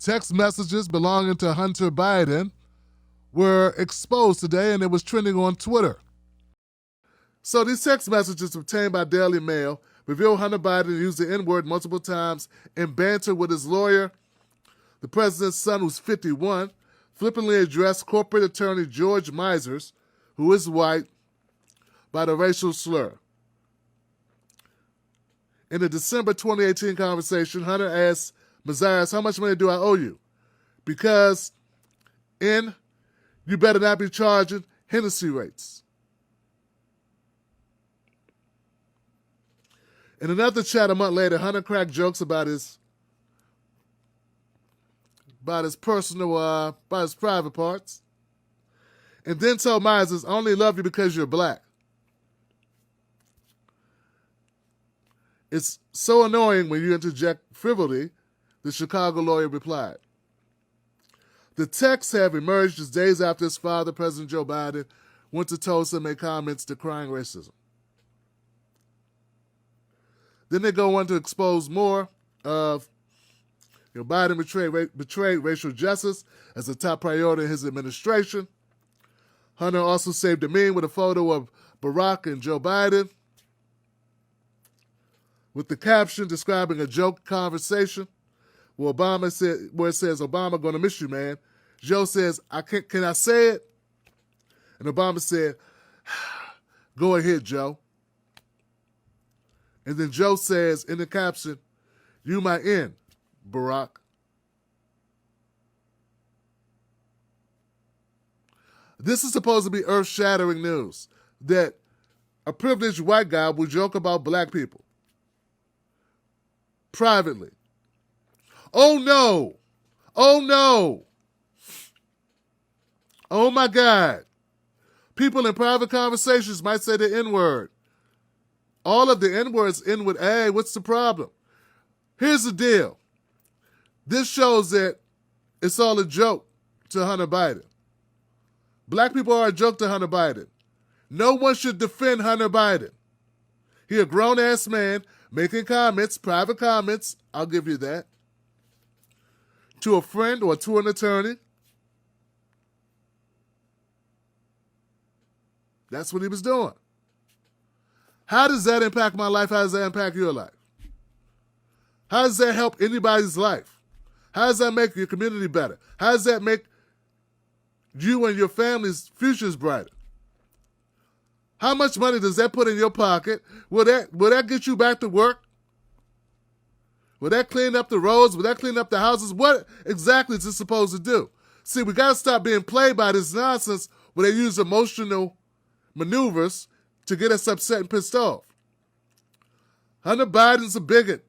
Text messages belonging to Hunter Biden were exposed today, and it was trending on Twitter. So these text messages obtained by Daily Mail reveal Hunter Biden used the N-word multiple times in banter with his lawyer. The president's son, who's 51, flippantly addressed corporate attorney George Misers, who is white, by the racial slur. In a December 2018 conversation, Hunter asked Misers, "How much money do I owe you?" Because you better not be charging Hennessy rates. In another chat a month later, Hunter cracked jokes about his private parts, and then told Misers, "I only love you because you're black." "It's so annoying when you interject frivolity," the Chicago lawyer replied. The texts have emerged just days after his father, President Joe Biden, went to Tulsa and made comments decrying racism. Then they go on to expose more of Biden betrayed racial justice as a top priority in his administration. Hunter also saved a meme with a photo of Barack and Joe Biden with the caption describing a joke conversation where it says, "Obama, gonna miss you, man." Joe says, can I say it?" And Obama said, "Go ahead, Joe." And then Joe says in the caption, "You my end, Barack." This is supposed to be earth-shattering news, that a privileged white guy will joke about black people privately. Oh no! Oh no! Oh my God! People in private conversations might say the N-word. All of the N-words end with "hey, what's the problem?" Here's the deal. This shows that it's all a joke to Hunter Biden. Black people are a joke to Hunter Biden. No one should defend Hunter Biden. He a grown-ass man making comments, private comments, I'll give you that, to a friend or to an attorney. That's what he was doing. How does that impact my life? How does that impact your life? How does that help anybody's life? How does that make your community better? How does that make you and your family's futures brighter? How much money does that put in your pocket? Will that get you back to work? Will that clean up the roads? Will that clean up the houses? What exactly is this supposed to do? See, we got to stop being played by this nonsense where they use emotional maneuvers to get us upset and pissed off. Hunter Biden's a bigot.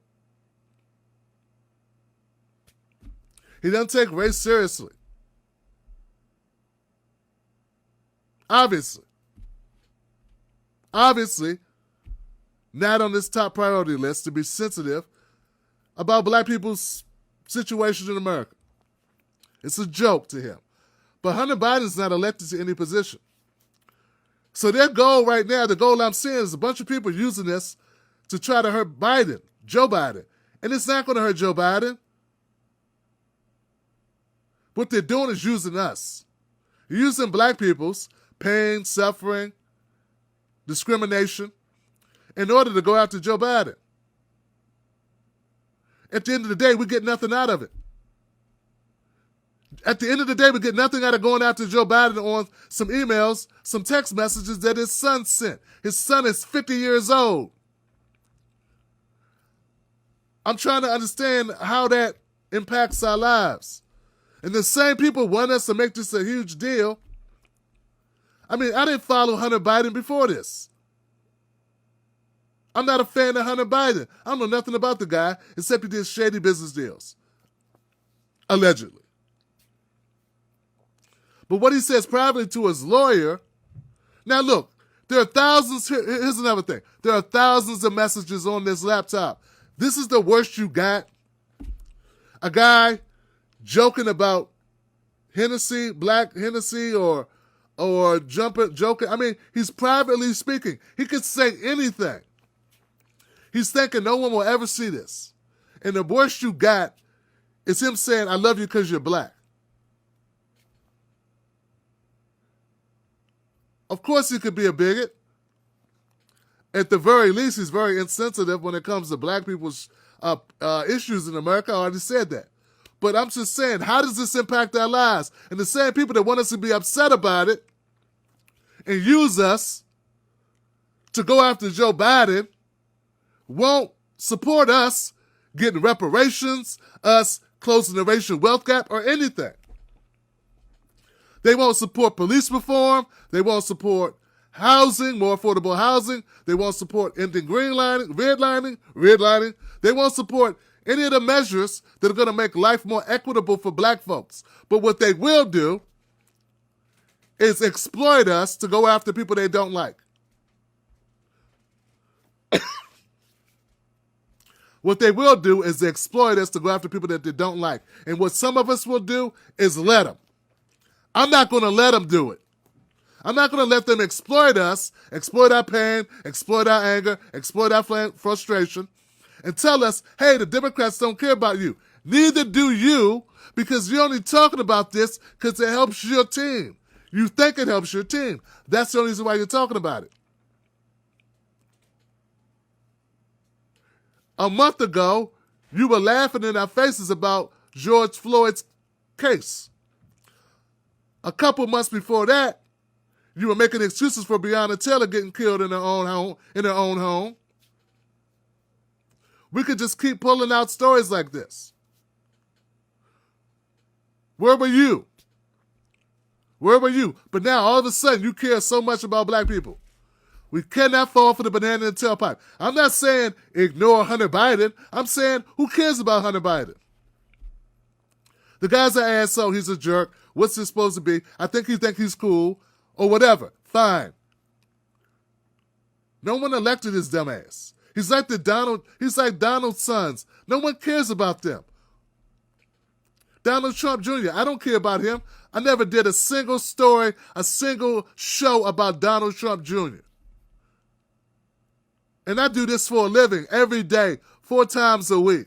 He doesn't take race seriously. Obviously, not on this top priority list to be sensitive about black people's situation in America. It's a joke to him. But Hunter Biden's not elected to any position. So their goal right now, the goal I'm seeing is a bunch of people using this to try to hurt Biden, Joe Biden. And it's not going to hurt Joe Biden. What they're doing is using us. Using black people's pain, suffering, discrimination in order to go after Joe Biden. At the end of the day, we get nothing out of it. At the end of the day, we get nothing out of going after Joe Biden on some emails, some text messages that his son sent. His son is 50 years old. I'm trying to understand how that impacts our lives. And the same people want us to make this a huge deal. I mean, I didn't follow Hunter Biden before this. I'm not a fan of Hunter Biden. I don't know nothing about the guy except he did shady business deals. Allegedly. But what he says privately to his lawyer, now look, there are thousands, here's another thing. There are thousands of messages on this laptop. This is the worst you got. A guy joking about Hennessy, black Hennessy, or joking. I mean, he's privately speaking. He could say anything. He's thinking no one will ever see this. And the worst you got It's him saying, I love you because you're black. Of course he could be a bigot. At the very least, he's very insensitive when it comes to black people's issues in America. I already said that. But I'm just saying, how does this impact our lives? And the same people that want us to be upset about it and use us to go after Joe Biden won't support us getting reparations, us closing the racial wealth gap, or anything. They won't support police reform. They won't support housing, more affordable housing. They won't support ending redlining. They won't support any of the measures that are going to make life more equitable for black folks. But what they will do is exploit us to go after people they don't like. What they will do is exploit us to go after people that they don't like. And what some of us will do is let them. I'm not going to let them do it. I'm not going to let them exploit us, exploit our pain, exploit our anger, exploit our frustration, and tell us, hey, the Democrats don't care about you. Neither do you, because you're only talking about this because it helps your team. You think it helps your team. That's the only reason why you're talking about it. A month ago, you were laughing in our faces about George Floyd's case. A couple months before that, you were making excuses for Breonna Taylor getting killed in her own home. We could just keep pulling out stories like this. Where were you? Where were you? But now, all of a sudden, you care so much about black people. We cannot fall for the banana in the tailpipe. I'm not saying ignore Hunter Biden. I'm saying, who cares about Hunter Biden? The guy's an asshole. He's a jerk. What's this supposed to be? I think he thinks he's cool or whatever. Fine. No one elected his dumb ass. He's like Donald's sons. No one cares about them. Donald Trump Jr., I don't care about him. I never did a single story, a single show about Donald Trump Jr. And I do this for a living every day, 4 times a week,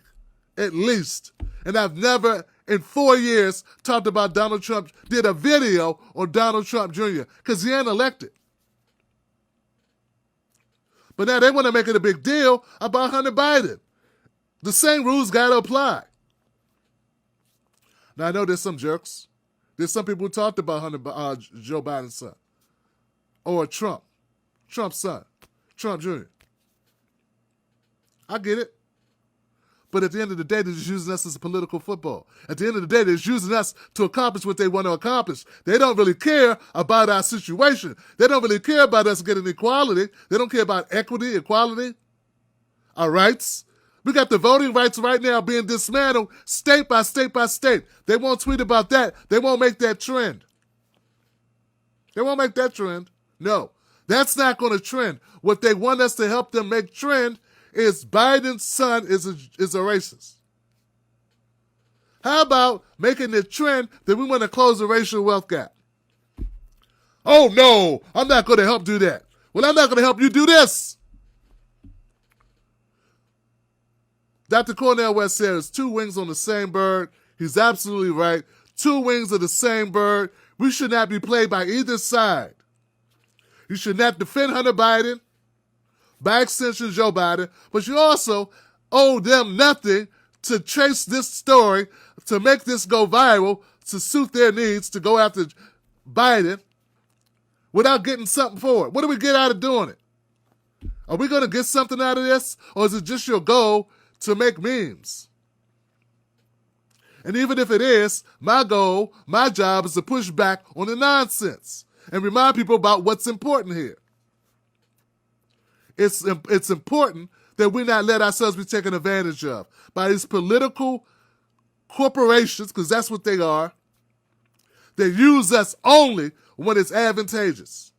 at least. And I've never, in 4 years, talked about Donald Trump, did a video on Donald Trump Jr. because he ain't elected. But now they want to make it a big deal about Hunter Biden. The same rules got to apply. Now, I know there's some jerks. There's some people who talked about Joe Biden's son. Or Trump's son, Trump Jr. I get it. But at the end of the day, they're just using us as a political football. At the end of the day, they're just using us to accomplish what they want to accomplish. They don't really care about our situation. They don't really care about us getting equality. They don't care about equity, equality, our rights. We got the voting rights right now being dismantled state by state by state. They won't tweet about that. They won't make that trend. They won't make that trend. No, that's not going to trend. What they want us to help them make trend is Biden's son is a racist. How about making the trend that we want to close the racial wealth gap? Oh, no, I'm not going to help do that. Well, I'm not going to help you do this. Dr. Cornel West said there's 2 wings on the same bird. He's absolutely right. 2 wings of the same bird. We should not be played by either side. You should not defend Hunter Biden, by extension Joe Biden, but you also owe them nothing to chase this story, to make this go viral, to suit their needs, to go after Biden without getting something for it. What do we get out of doing it? Are we going to get something out of this, or is it just your goal to make memes? And even if it is, my goal, my job is to push back on the nonsense and remind people about what's important here. It's important that we not let ourselves be taken advantage of by these political corporations, because that's what they are. They use us only when it's advantageous.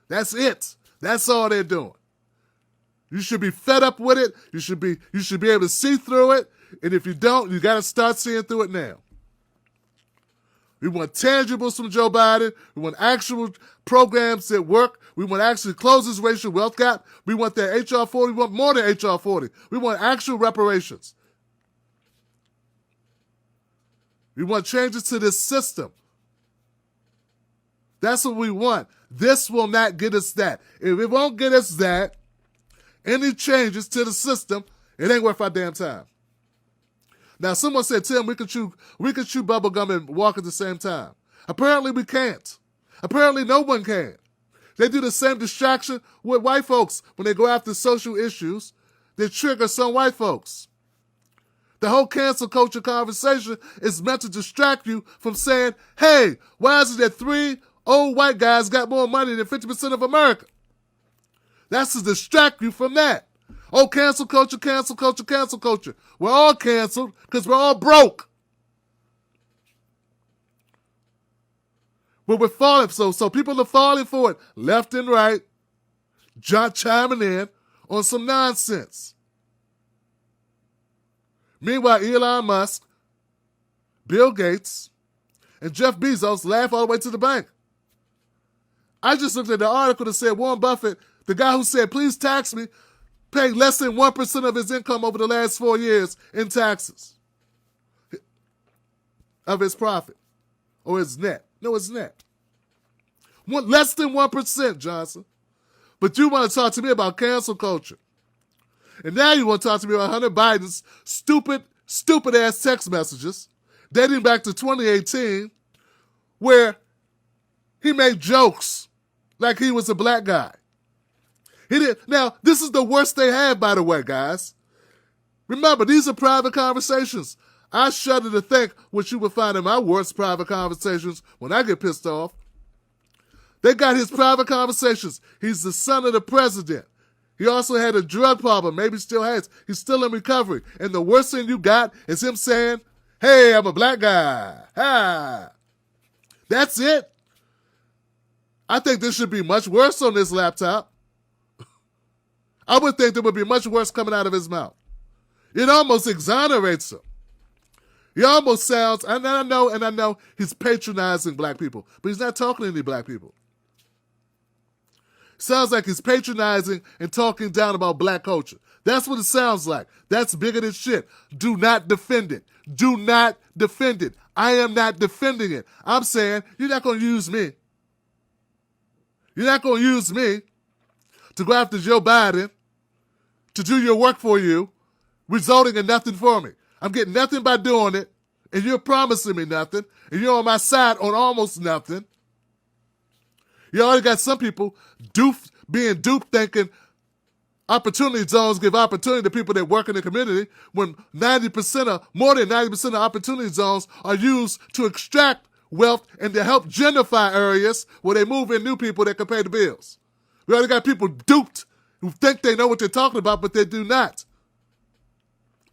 That's it. That's all they're doing. You should be fed up with it. You should be able to see through it. And if you don't, you got to start seeing through it now. We want tangibles from Joe Biden. We want actual programs that work. We want to actually close this racial wealth gap. We want that HR 40. We want more than HR 40. We want actual reparations. We want changes to this system. That's what we want. This will not get us that. If it won't get us that, any changes to the system, it ain't worth our damn time. Now, someone said, Tim, we can chew bubble gum and walk at the same time. Apparently, we can't. Apparently, no one can. They do the same distraction with white folks when they go after social issues. They trigger some white folks. The whole cancel culture conversation is meant to distract you from saying, hey, why is it that 3 old white guys got more money than 50% of America? That's to distract you from that. Oh, cancel culture, cancel culture, cancel culture. We're all canceled because we're all broke. But we're falling, so people are falling for it left and right, chiming in on some nonsense. Meanwhile, Elon Musk, Bill Gates, and Jeff Bezos laugh all the way to the bank. I just looked at the article that said Warren Buffett, the guy who said, please tax me, paid less than 1% of his income over the last 4 years in taxes of his profit or his net. No, it's net. Less than 1%, Johnson. But you want to talk to me about cancel culture. And now you want to talk to me about Hunter Biden's stupid-ass text messages dating back to 2018 where he made jokes like he was a black guy. He did. Now, this is the worst they have, by the way, guys. Remember, these are private conversations. I shudder to think what you would find in my worst private conversations when I get pissed off. They got his private conversations. He's the son of the president. He also had a drug problem, maybe still has. He's still in recovery. And the worst thing you got is him saying, hey, I'm a black guy. Ha! That's it. I think this should be much worse on this laptop. I would think there would be much worse coming out of his mouth. It almost exonerates him. He almost sounds, and I know he's patronizing black people, but he's not talking to any black people. Sounds like he's patronizing and talking down about black culture. That's what it sounds like. That's bigoted shit. Do not defend it. Do not defend it. I am not defending it. I'm saying you're not going to use me. You're not going to use me to go after Joe Biden to do your work for you, resulting in nothing for me. I'm getting nothing by doing it, and you're promising me nothing, and you're on my side on almost nothing. You already got some people being duped thinking opportunity zones give opportunity to people that work in the community when more than 90% of opportunity zones are used to extract wealth and to help gentrify areas where they move in new people that can pay the bills. We already got people duped who think they know what they're talking about, but they do not.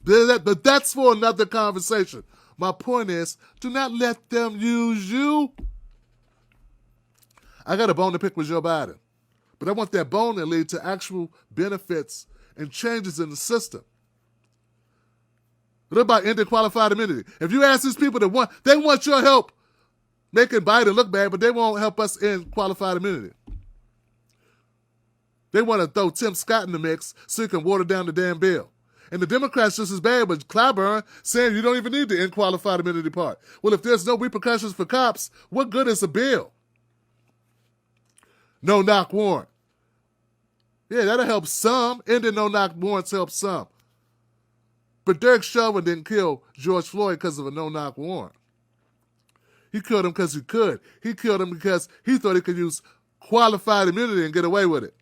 But that's for another conversation. My point is, do not let them use you. I got a bone to pick with Joe Biden, but I want that bone to lead to actual benefits and changes in the system. What about ending qualified immunity? If you ask these people they want your help making Biden look bad, but they won't help us end qualified immunity. They want to throw Tim Scott in the mix so he can water down the damn bill. And the Democrats just as bad, but Clyburn saying you don't even need the qualified immunity part. Well, if there's no repercussions for cops, what good is a bill? No knock warrant. Yeah, that'll help some. Ending no knock warrants help some. But Derek Chauvin didn't kill George Floyd because of a no knock warrant. He killed him because he could. He killed him because he thought he could use qualified immunity and get away with it.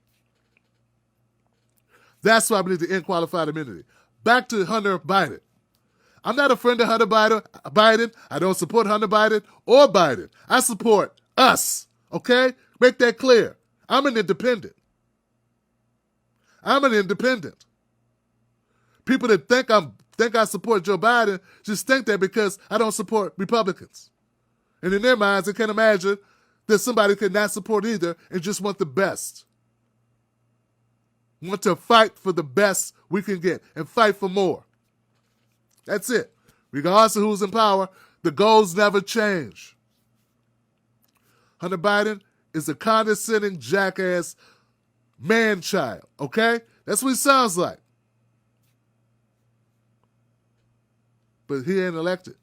That's why we need to end qualified immunity. Back to Hunter Biden. I'm not a friend of Hunter Biden. I don't support Hunter Biden or Biden. I support us, okay? Make that clear. I'm an independent. People that think I support Joe Biden just think that because I don't support Republicans. And in their minds, they can't imagine that somebody could not support either and just want the best. Want to fight for the best we can get and fight for more. That's it. Regardless of who's in power, the goals never change. Hunter Biden is a condescending, jackass man-child, okay? That's what he sounds like. But he ain't elected.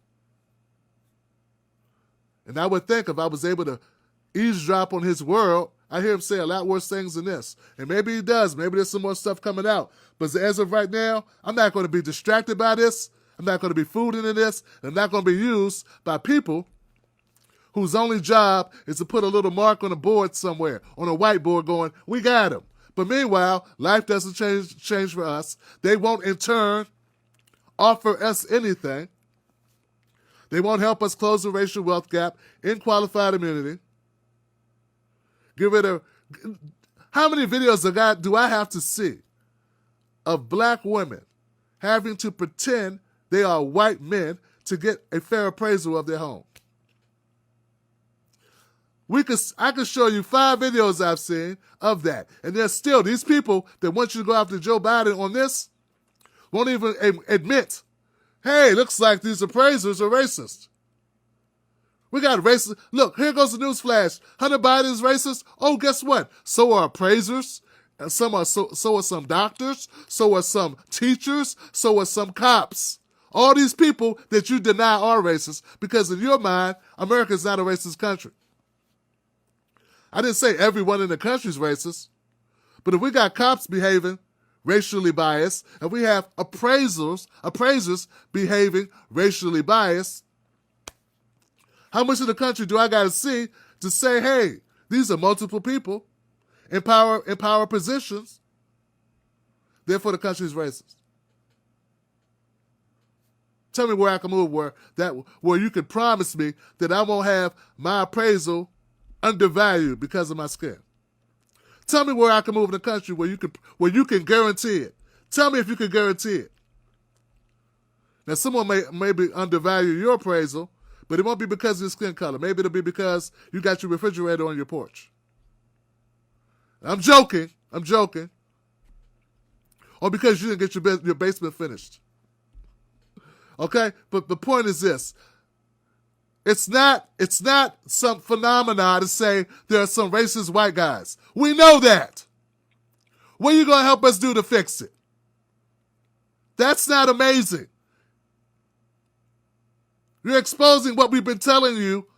And I would think if I was able to eavesdrop on his world, I hear him say a lot worse things than this. And maybe he does. Maybe there's some more stuff coming out. But as of right now, I'm not going to be distracted by this. I'm not going to be fooled into this. And I'm not going to be used by people whose only job is to put a little mark on a board somewhere, on a whiteboard going, we got him. But meanwhile, life doesn't change for us. They won't in turn offer us anything. They won't help us close the racial wealth gap, end qualified immunity. Get rid of... How many videos do I have to see of black women having to pretend they are white men to get a fair appraisal of their home? I could show you 5 videos I've seen of that. And there's still these people that want you to go after Joe Biden on this won't even admit, hey, looks like these appraisers are racist. We got racist. Look, here goes the news flash. Hunter Biden's racist. Oh, guess what? So are appraisers. And so are some doctors. So are some teachers. So are some cops. All these people that you deny are racist because in your mind, America is not a racist country. I didn't say everyone in the country is racist, but if we got cops behaving racially biased, and we have appraisers behaving racially biased, how much of the country do I got to see to say, hey, these are multiple people in power positions, therefore the country is racist? Tell me where I can move where you can promise me that I won't have my appraisal undervalued because of my skin. Tell me where I can move in the country where you can guarantee it. Tell me if you can guarantee it. Now, someone may undervalue your appraisal, but it won't be because of your skin color. Maybe it'll be because you got your refrigerator on your porch. I'm joking. Or because you didn't get your basement finished. Okay? But the point is this. It's not some phenomena to say there are some racist white guys. We know that. What are you going to help us do to fix it? That's not amazing. You're exposing what we've been telling you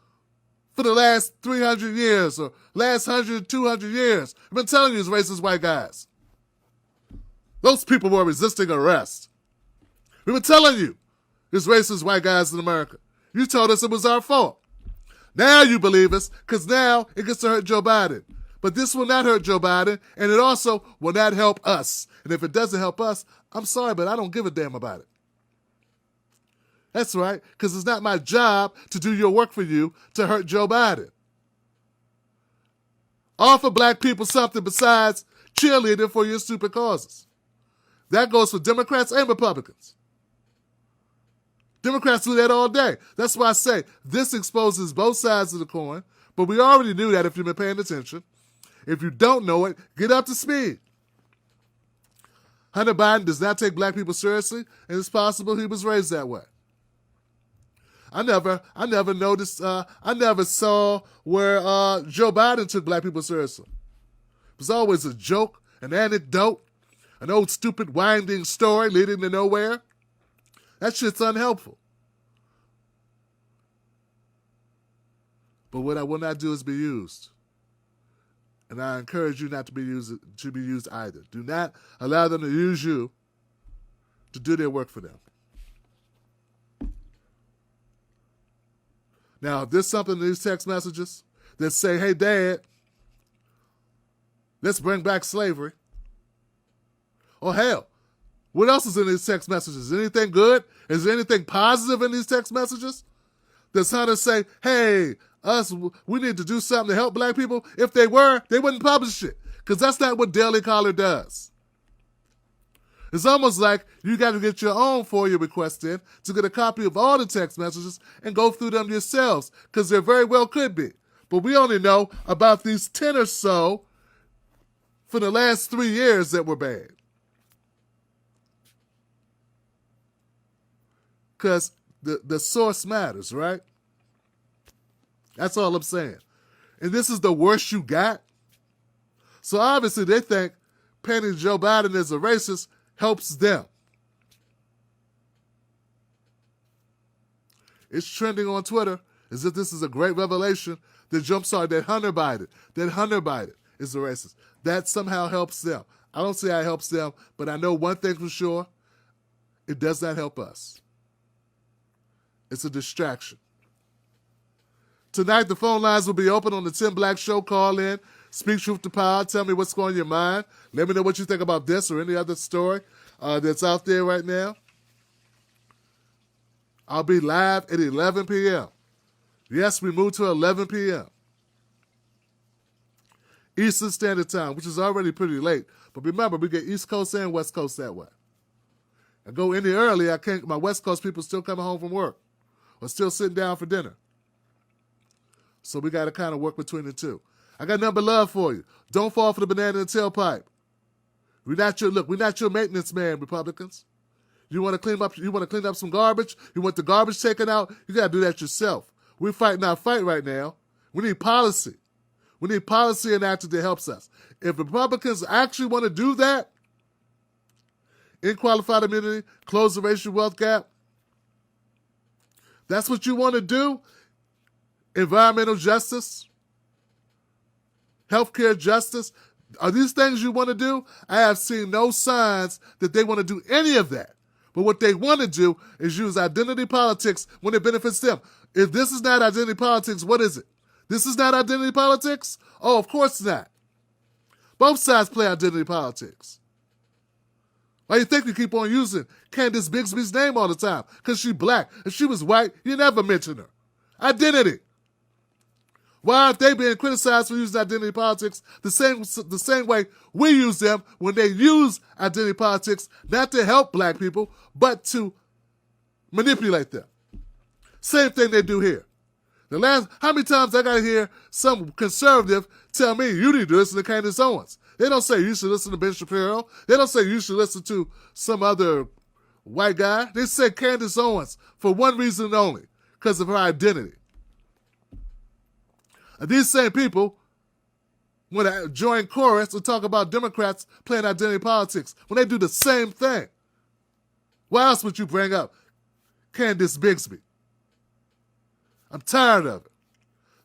for the last 300 years or last 100, 200 years. I've been telling you it's racist white guys. Those people were resisting arrest. We've been telling you it's racist white guys in America. You told us it was our fault. Now you believe us because now it gets to hurt Joe Biden. But this will not hurt Joe Biden, and it also will not help us. And if it doesn't help us, I'm sorry, but I don't give a damn about it. That's right, because it's not my job to do your work for you to hurt Joe Biden. Offer black people something besides cheerleading for your stupid causes. That goes for Democrats and Republicans. Democrats do that all day. That's why I say this exposes both sides of the coin, but we already knew that if you've been paying attention. If you don't know it, get up to speed. Hunter Biden does not take black people seriously, and it's possible he was raised that way. I never noticed, I never saw where Joe Biden took black people seriously. It was always a joke, an anecdote, an old stupid winding story leading to nowhere. That shit's unhelpful. But what I will not do is be used. And I encourage you not to be used either. Do not allow them to use you to do their work for them. Now, if there's something in these text messages that say, hey, Dad, let's bring back slavery. Or hell, what else is in these text messages? Anything good? Is there anything positive in these text messages? Does Hunter say, hey, we need to do something to help black people? If they were, they wouldn't publish it. Because that's not what Daily Caller does. It's almost like you got to get your own FOIA request in to get a copy of all the text messages and go through them yourselves. Because there very well could be. But we only know about these 10 or so for the last 3 years that were bad. Because the source matters, right? That's all I'm saying. And this is the worst you got? So obviously they think painting Joe Biden as a racist helps them. It's trending on Twitter. as if this is a great revelation that jumpstarted that Hunter Biden is the racist. That somehow helps them. I don't see how it helps them, but I know one thing for sure, it does not help us. It's a distraction. Tonight, the phone lines will be open on the Tim Black Show. Call in, speak truth to power, tell me what's going on in your mind. Let me know what you think about this or any other story that's out there right now. I'll be live at 11 p.m. Yes, we moved to 11 p.m. Eastern Standard Time, which is already pretty late. But remember, we get East Coast and West Coast that way. I go any early, I can't. My West Coast people still coming home from work or still sitting down for dinner. So we got to kind of work between the two. I got nothing but love for you. Don't fall for the banana in the tailpipe. We're not your maintenance man, Republicans. You want to clean up some garbage? You want the garbage taken out? You got to do that yourself. We're fighting our fight right now. We need policy. We need policy enacted that helps us. If Republicans actually want to do that, in qualified immunity, close the racial wealth gap, that's what you want to do? Environmental justice, healthcare justice, are these things you want to do? I have seen no signs that they want to do any of that. But what they want to do is use identity politics when it benefits them. If this is not identity politics, what is it? This is not identity politics? Oh, of course not. Both sides play identity politics. Why you think you keep on using Candace Bigsby's name all the time? Because she's black. If she was white, you never mention her. Identity. Why aren't they being criticized for using identity politics the same way we use them when they use identity politics not to help black people, but to manipulate them? Same thing they do here. How many times I got to hear some conservative tell me, you need to listen to Candace Owens. They don't say you should listen to Ben Shapiro. They don't say you should listen to some other white guy. They say Candace Owens for one reason only, because of her identity. And these same people, when I join chorus and talk about Democrats playing identity politics, when they do the same thing, why else would you bring up Candace Bigsby? I'm tired of it.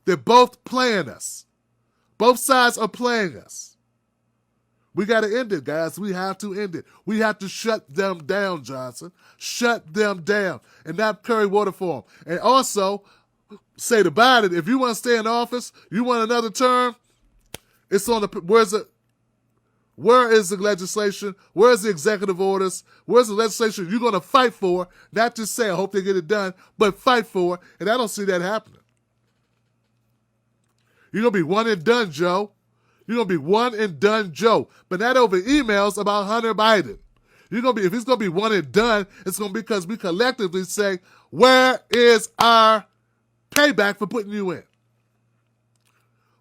They're both playing us. Both sides are playing us. We got to end it, guys. We have to end it. We have to shut them down, Johnson. Shut them down and not carry water for them. And also, say to Biden, if you want to stay in office, you want another term, it's on the, where is the legislation? Where's the executive orders? Where's the legislation you're going to fight for? Not just say, I hope they get it done, but fight for it. And I don't see that happening. You're going to be one and done, Joe. You're going to be one and done, Joe. But not over emails about Hunter Biden. If he's going to be one and done, it's going to be because we collectively say, where is our payback for putting you in?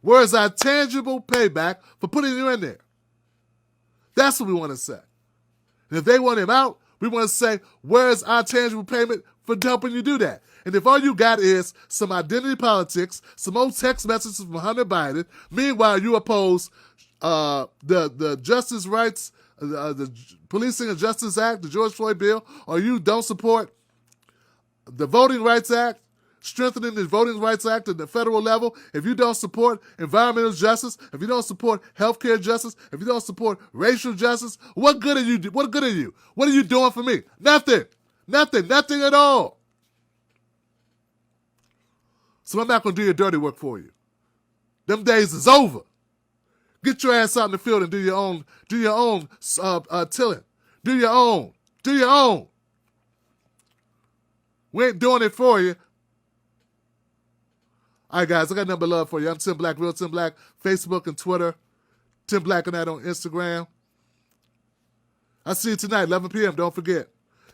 Where is our tangible payback for putting you in there? That's what we want to say. And if they want him out, we want to say, where's our tangible payment for helping you do that? And if all you got is some identity politics, some old text messages from Hunter Biden, meanwhile you oppose the Justice Rights, the Policing and Justice Act, the George Floyd bill, or you don't support the Voting Rights Act, strengthening the Voting Rights Act at the federal level, if you don't support environmental justice, if you don't support healthcare justice, if you don't support racial justice, what good are you? What good are you? What are you doing for me? Nothing. Nothing at all. So I'm not going to do your dirty work for you. Them days is over. Get your ass out in the field and do your own tilling. Do your own. We ain't doing it for you. All right, guys, I got nothing but love for you. I'm Tim Black, Real Tim Black, Facebook and Twitter. Tim Black and that on Instagram. I'll see you tonight, 11 p.m. Don't forget.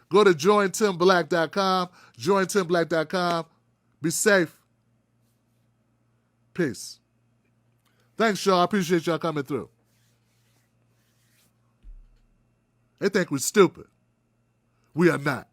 Go to jointimblack.com. Jointimblack.com. Be safe. Peace. Thanks, y'all. I appreciate y'all coming through. They think we're stupid. We are not.